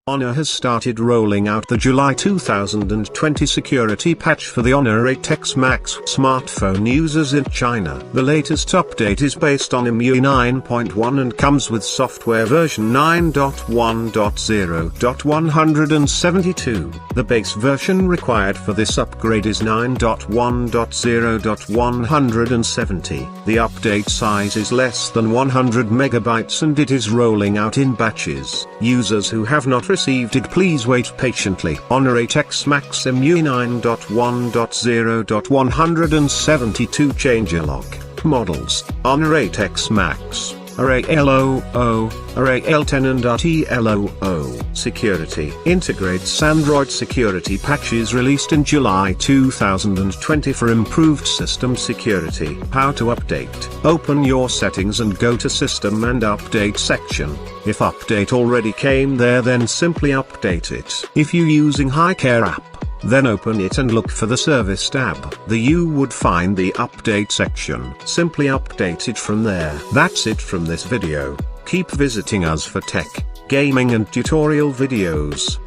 Honor has started rolling out the July 2020 security patch for the Honor 8X Max smartphone users in China. The latest update is based on EMUI 9.1 and comes with software version 9.1.0.172. The base version required for this upgrade is 9.1.0.170. The update size is less than 100 megabytes and it is rolling out in batches. Users who have not received it, please wait patiently. Honor 8X Max EMUI 9.1.0.172 Changelog. Models: Honor 8X Max, ARRAY-L00, ARRAY-L10 and RT-L00. Security integrates Android security patches released in July 2020 for improved system security. How to update: open your settings and go to System and Update section. If update already came there, then simply update it. If you using HiCare app, then open it and look for the Service tab. You would find the Update section. Simply update it from there. That's it from this video. Keep visiting us for tech, gaming and tutorial videos.